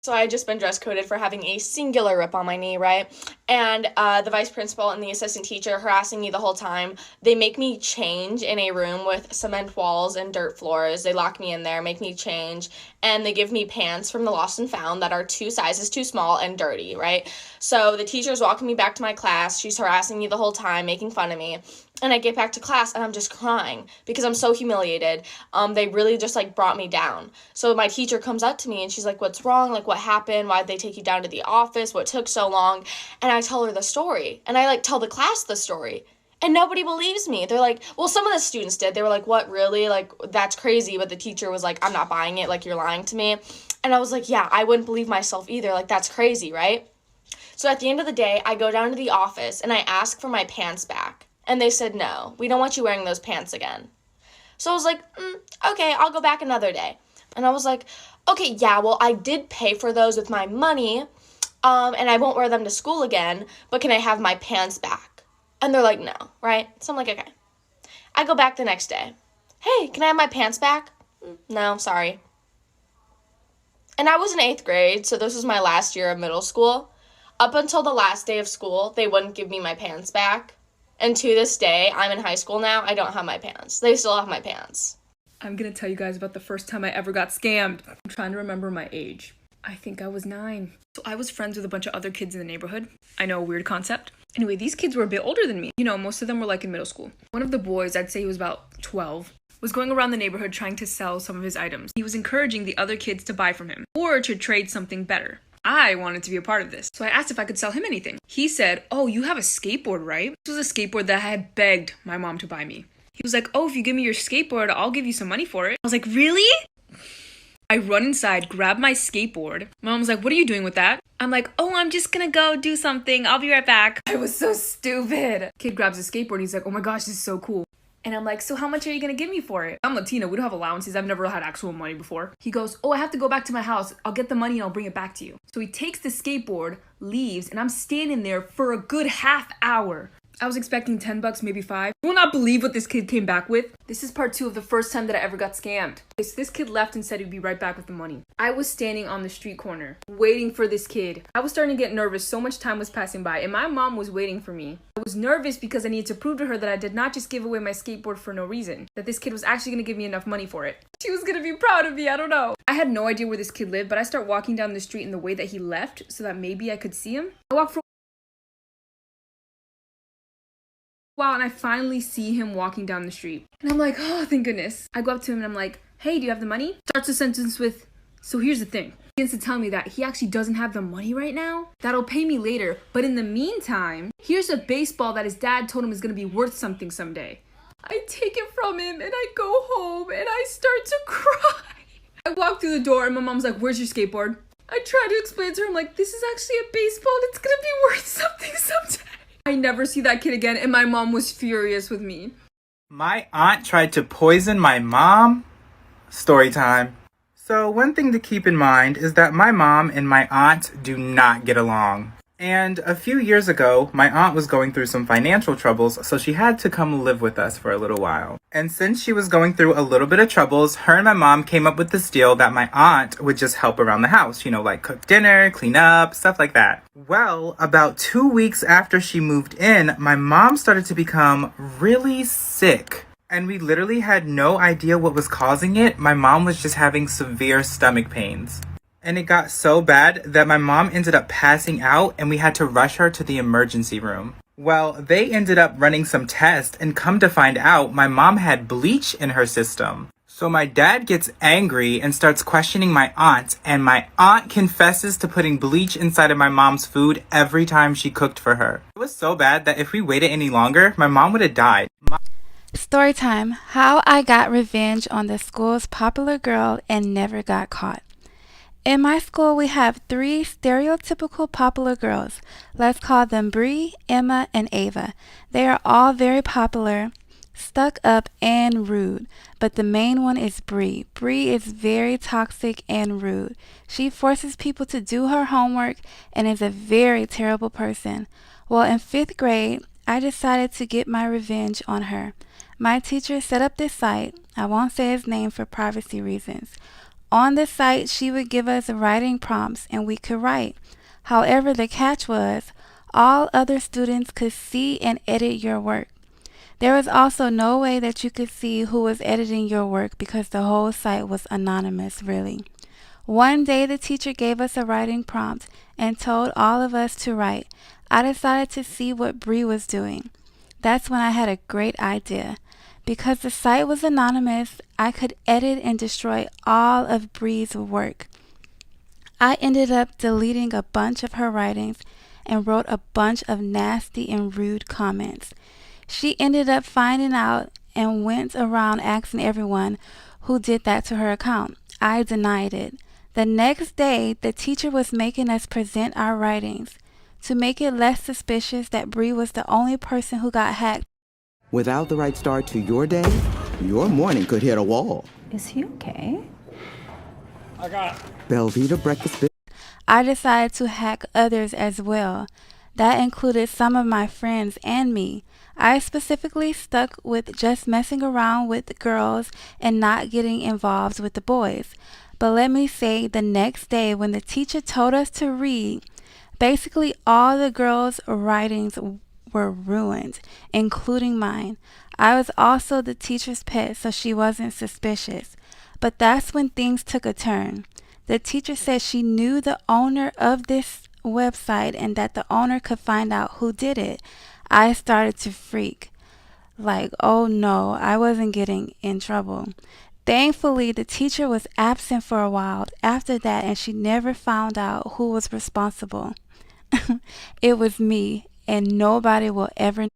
So I had just been dress coded for having a singular rip on my knee, right? And the vice principal and the assistant teacher harassing me the whole time. They make me change in a room with cement walls and dirt floors. They lock me in there, make me change, and they give me pants from the Lost and Found that are 2 sizes too small and dirty, right? So the teacher's walking me back to my class. She's harassing me the whole time, making fun of me. And I get back to class and I'm just crying because I'm so humiliated. They really just like brought me down. So my teacher comes up to me and she's like, "What's wrong? Like, what happened? Why'd they take you down to the office? What took so long?" And I tell her the story, and I like tell the class the story. And nobody believes me. They're like, well, some of the students did. They were like, "What, really? Like, that's crazy." But the teacher was like, "I'm not buying it. Like, you're lying to me." And I was like, yeah, I wouldn't believe myself either. Like, that's crazy, right? So at the end of the day, I go down to the office and I ask for my pants back. And they said, "No, we don't want you wearing those pants again." So I was like, okay, I'll go back another day. And I was like, okay, yeah, well, I did pay for those with my money, and I won't wear them to school again, but can I have my pants back? And they're like, no, right? So I'm like, okay. I go back the next day. "Hey, can I have my pants back?" "No, sorry." And I was in 8th grade, so this was my last year of middle school. Up until the last day of school, they wouldn't give me my pants back. And to this day, I'm in high school now, I don't have my pants. They still have my pants. I'm gonna tell you guys about the first time I ever got scammed. I'm trying to remember my age. I think I was 9. So I was friends with a bunch of other kids in the neighborhood. I know, a weird concept. Anyway, these kids were a bit older than me. You know, most of them were like in middle school. One of the boys, I'd say he was about 12, was going around the neighborhood trying to sell some of his items. He was encouraging the other kids to buy from him or to trade something better. I wanted to be a part of this, so I asked if I could sell him anything. He said, "Oh, you have a skateboard, right?" This was a skateboard that I had begged my mom to buy me. He was like, "Oh, if you give me your skateboard, I'll give you some money for it." I was like, "Really?" I run inside, grab my skateboard. My mom was like, "What are you doing with that?" I'm like, "Oh, I'm just gonna go do something. I'll be right back." I was so stupid. Kid grabs a skateboard and he's like, "Oh my gosh, this is so cool." And I'm like, "So how much are you gonna give me for it?" I'm Latina, we don't have allowances. I've never had actual money before. He goes, "Oh, I have to go back to my house. I'll get the money and I'll bring it back to you." So he takes the skateboard, leaves, and I'm standing there for a good half hour. I was expecting $10, maybe 5. You will not believe what this kid came back with. This is part 2 of the first time that I ever got scammed. So this kid left and said he'd be right back with the money. I was standing on the street corner, waiting for this kid. I was starting to get nervous. So much time was passing by, and my mom was waiting for me. I was nervous because I needed to prove to her that I did not just give away my skateboard for no reason, that this kid was actually going to give me enough money for it. She was going to be proud of me, I don't know. I had no idea where this kid lived, but I start walking down the street in the way that he left so that maybe I could see him. I walk for wow, and I finally see him walking down the street. And I'm like, oh, thank goodness. I go up to him and I'm like, "Hey, do you have the money?" Starts the sentence with, "So here's the thing." He begins to tell me that he actually doesn't have the money right now. That'll pay me later. But in the meantime, here's a baseball that his dad told him is gonna be worth something someday. I take it from him and I go home and I start to cry. I walk through the door and my mom's like, "Where's your skateboard?" I try to explain to her, I'm like, "This is actually a baseball and it's gonna be worth something someday." I never see that kid again, and my mom was furious with me. My aunt tried to poison my mom? Story time. So one thing to keep in mind is that my mom and my aunt do not get along. And a few years ago, my aunt was going through some financial troubles, so she had to come live with us for a little while. And since she was going through a little bit of troubles, her and my mom came up with this deal that my aunt would just help around the house, you know, like cook dinner, clean up, stuff like that. Well, about 2 weeks after she moved in, my mom started to become really sick. And we literally had no idea what was causing it. My mom was just having severe stomach pains. And it got so bad that my mom ended up passing out and we had to rush her to the emergency room. Well, they ended up running some tests and come to find out my mom had bleach in her system. So my dad gets angry and starts questioning my aunt, and my aunt confesses to putting bleach inside of my mom's food every time she cooked for her. It was so bad that if we waited any longer, my mom would have died. Story time. How I got revenge on the school's popular girl and never got caught. In my school, we have 3 stereotypical popular girls. Let's call them Bree, Emma, and Ava. They are all very popular, stuck up, and rude. But the main one is Bree. Bree is very toxic and rude. She forces people to do her homework and is a very terrible person. Well, in 5th grade, I decided to get my revenge on her. My teacher set up this site. I won't say his name for privacy reasons. On the site, she would give us writing prompts and we could write. However, the catch was all other students could see and edit your work. There was also no way that you could see who was editing your work because the whole site was anonymous, really. One day the teacher gave us a writing prompt and told all of us to write. I decided to see what Bree was doing. That's when I had a great idea. Because the site was anonymous, I could edit and destroy all of Bree's work. I ended up deleting a bunch of her writings and wrote a bunch of nasty and rude comments. She ended up finding out and went around asking everyone who did that to her account. I denied it. The next day, the teacher was making us present our writings. To make it less suspicious that Bree was the only person who got hacked. Without the right start to your day, your morning could hit a wall. Is he okay? Belvita breakfast. I decided to hack others as well. That included some of my friends and me. I specifically stuck with just messing around with the girls and not getting involved with the boys. But let me say, the next day when the teacher told us to read, basically all the girls' writings were ruined, including mine. I was also the teacher's pet, so she wasn't suspicious. But that's when things took a turn. The teacher said she knew the owner of this website and that the owner could find out who did it. I started to freak. Like, oh no, I wasn't getting in trouble. Thankfully, the teacher was absent for a while after that and she never found out who was responsible. It was me, and nobody will ever